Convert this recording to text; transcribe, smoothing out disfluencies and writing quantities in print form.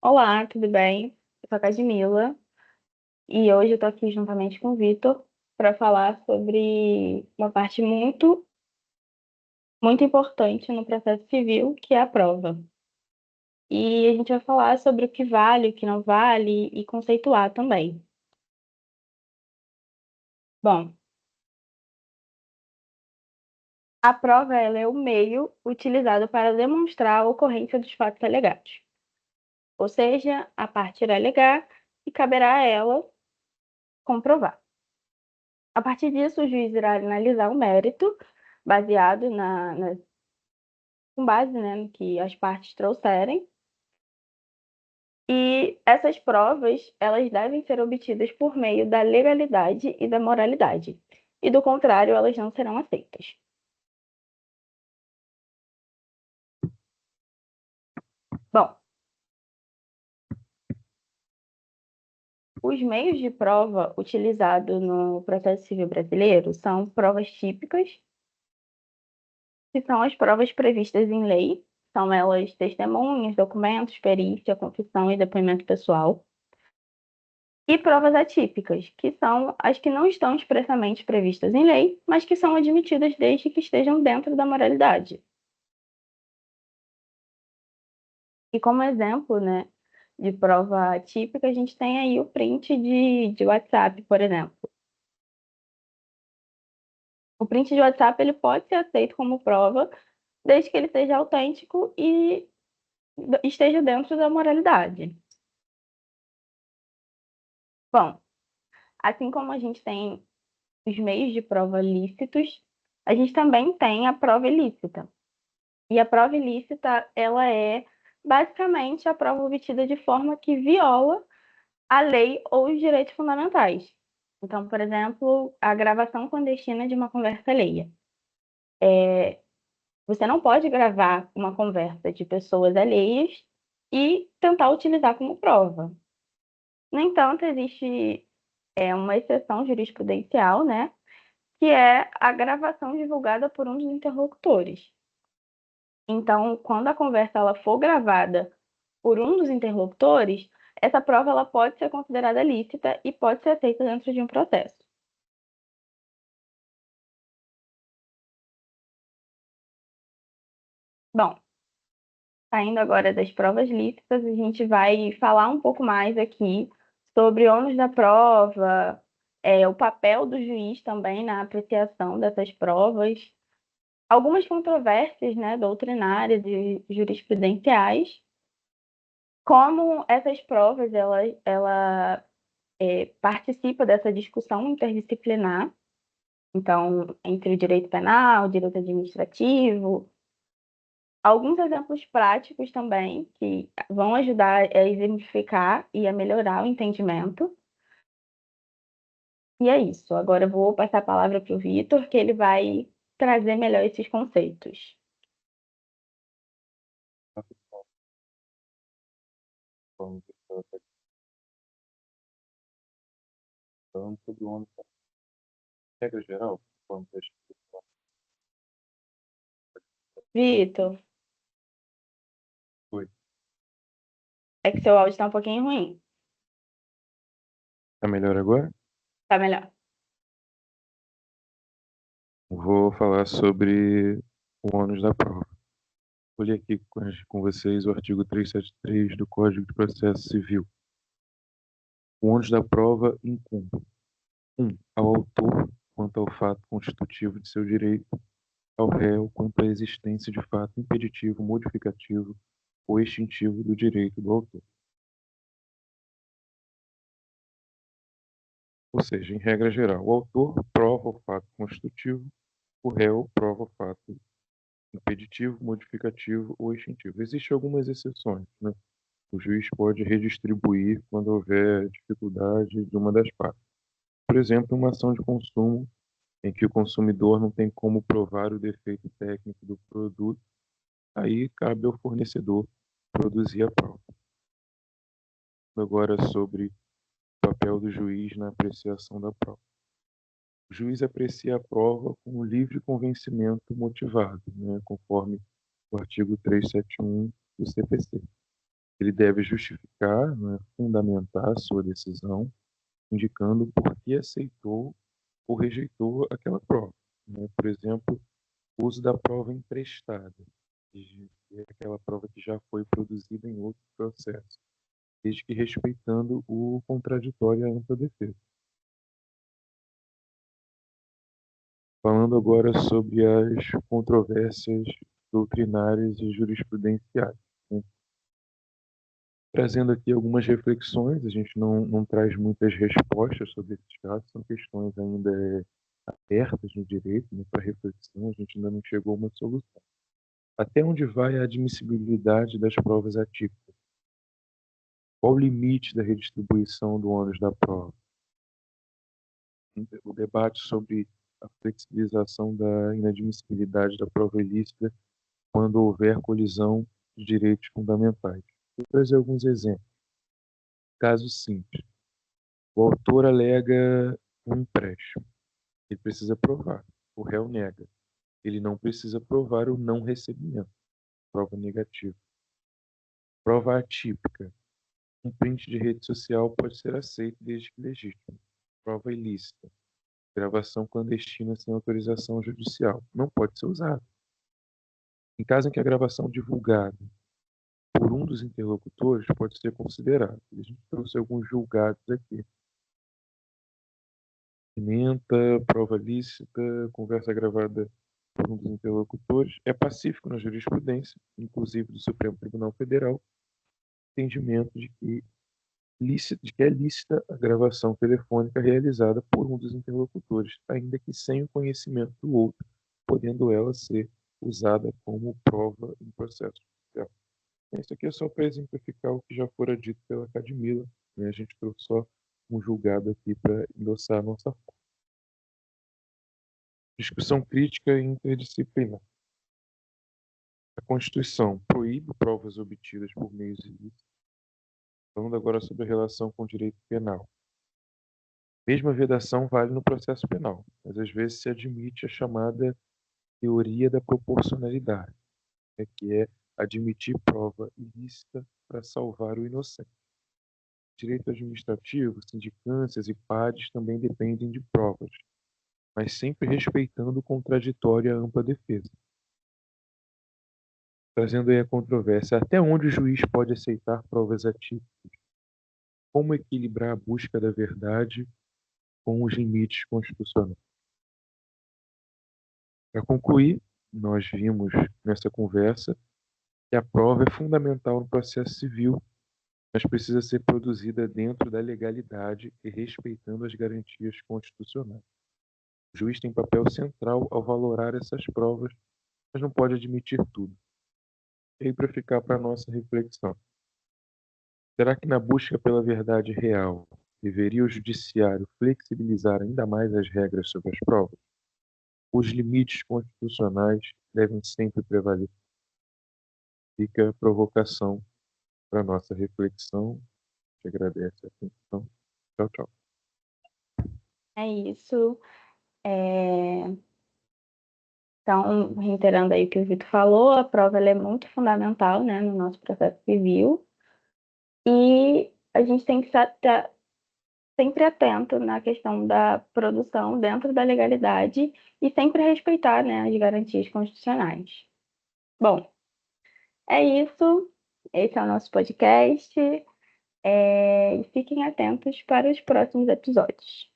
Olá, tudo bem? Eu sou a Cadmila e hoje eu tô aqui juntamente com o Vitor para falar sobre uma parte muito importante no processo civil, que é a prova. E a gente vai falar sobre o que vale, o que não vale e conceituar também. Bom, a prova ela é o meio utilizado para demonstrar a ocorrência dos fatos alegados. Ou seja, a parte irá alegar e caberá a ela comprovar. A partir disso, o juiz irá analisar o mérito, baseado com base, né, no que as partes trouxerem. E essas provas, elas devem ser obtidas por meio da legalidade e da moralidade. E do contrário, elas não serão aceitas. Bom, os meios de prova utilizados no processo civil brasileiro são provas típicas, que são as provas previstas em lei. São elas testemunhas, documentos, perícia, confissão e depoimento pessoal. E provas atípicas, que são as que não estão expressamente previstas em lei, mas que são admitidas desde que estejam dentro da moralidade. E como exemplo, né, de prova atípica, a gente tem aí o print de WhatsApp, por exemplo. O print de WhatsApp ele pode ser aceito como prova, desde que ele seja autêntico e esteja dentro da moralidade. Bom, assim como a gente tem os meios de prova lícitos, a gente também tem a prova ilícita. E a prova ilícita, ela é basicamente a prova obtida de forma que viola a lei ou os direitos fundamentais. Então, por exemplo, a gravação clandestina de uma conversa alheia. Você não pode gravar uma conversa de pessoas alheias e tentar utilizar como prova. No entanto, existe uma exceção jurisprudencial, né, que é a gravação divulgada por um dos interlocutores. Então, quando a conversa ela for gravada por um dos interlocutores, essa prova ela pode ser considerada lícita e pode ser aceita dentro de um processo. Bom, saindo agora das provas lícitas, a gente vai falar um pouco mais aqui sobre ônus da prova, o papel do juiz também na apreciação dessas provas, algumas controvérsias, né, doutrinárias e jurisprudenciais, como essas provas ela participa dessa discussão interdisciplinar, então, entre o direito penal, o direito administrativo, alguns exemplos práticos também que vão ajudar a exemplificar e a melhorar o entendimento. E é isso. Agora eu vou passar a palavra para o Vitor, que ele vai trazer melhor esses conceitos. Vamos estar falando sobre uma regra geral, vamos explicar. Vitor, Oi, é que seu áudio está um pouquinho ruim. tá melhor agora? Tá melhor. Vou falar sobre o ônus da prova. Vou ler aqui com vocês o artigo 373 do Código de Processo Civil. O ônus da prova incumbe: 1. Ao autor, quanto ao fato constitutivo de seu direito; ao réu, quanto à existência de fato impeditivo, modificativo ou extintivo do direito do autor. Ou seja, em regra geral, o autor prova o fato constitutivo, o réu prova o fato impeditivo, modificativo ou extintivo. Existem algumas exceções, né? O juiz pode redistribuir quando houver dificuldade de uma das partes. Por exemplo, uma ação de consumo em que o consumidor não tem como provar o defeito técnico do produto, aí cabe ao fornecedor produzir a prova. Agora sobre o papel do juiz na apreciação da prova. O juiz aprecia a prova com livre convencimento motivado, né, conforme o artigo 371 do CPC. Ele deve justificar, né, fundamentar a sua decisão, indicando por que aceitou ou rejeitou aquela prova, né? Por exemplo, o uso da prova emprestada, que é aquela prova que já foi produzida em outro processo, desde que respeitando o contraditório e a ampla defesa. Falando agora sobre as controvérsias doutrinárias e jurisprudenciais, né? Trazendo aqui algumas reflexões, a gente não traz muitas respostas sobre esses casos, são questões ainda abertas no direito, né, para reflexão, a gente ainda não chegou a uma solução. Até onde vai a admissibilidade das provas atípicas? Qual o limite da redistribuição do ônus da prova? O debate sobre a flexibilização da inadmissibilidade da prova ilícita quando houver colisão de direitos fundamentais. Vou trazer alguns exemplos. Caso simples. O autor alega um empréstimo. Ele precisa provar. O réu nega. Ele não precisa provar o não recebimento. Prova negativa. Prova atípica. Um print de rede social pode ser aceito desde que legítimo. Prova ilícita. Gravação clandestina sem autorização judicial. Não pode ser usada. Em caso em que a gravação divulgada por um dos interlocutores pode ser considerada. A gente trouxe alguns julgados aqui. Pimenta, prova lícita, conversa gravada por um dos interlocutores. É pacífico na jurisprudência, inclusive do Supremo Tribunal Federal, entendimento de que é lícita a gravação telefônica realizada por um dos interlocutores, ainda que sem o conhecimento do outro, podendo ela ser usada como prova em processo judicial. Isso aqui é só para exemplificar o que já fora dito pela Cadmila, né? A gente trouxe só um julgado aqui para endossar a nossa fala. Discussão crítica e interdisciplinar. A Constituição proíbe provas obtidas por meios ilícitos. Falando agora sobre a relação com o direito penal. Mesma vedação vale no processo penal, mas às vezes se admite a chamada teoria da proporcionalidade, né, que é admitir prova ilícita para salvar o inocente. Direito administrativo, sindicâncias e pares também dependem de provas, mas sempre respeitando o contraditório e a ampla defesa. Trazendo aí a controvérsia, até onde o juiz pode aceitar provas atípicas? Como equilibrar a busca da verdade com os limites constitucionais? Para concluir, nós vimos nessa conversa que a prova é fundamental no processo civil, mas precisa ser produzida dentro da legalidade e respeitando as garantias constitucionais. O juiz tem papel central ao valorar essas provas, mas não pode admitir tudo. E aí, para ficar para a nossa reflexão, será que na busca pela verdade real, deveria o judiciário flexibilizar ainda mais as regras sobre as provas? Os limites constitucionais devem sempre prevalecer. Fica a provocação para a nossa reflexão. Te agradece a atenção. Tchau, tchau. É isso. É, Então, reiterando aí o que o Vitor falou, a prova ela é muito fundamental, né, no nosso processo civil. E a gente tem que estar sempre atento na questão da produção dentro da legalidade e sempre respeitar, né, as garantias constitucionais. Bom, é isso. Esse é o nosso podcast. E fiquem atentos para os próximos episódios.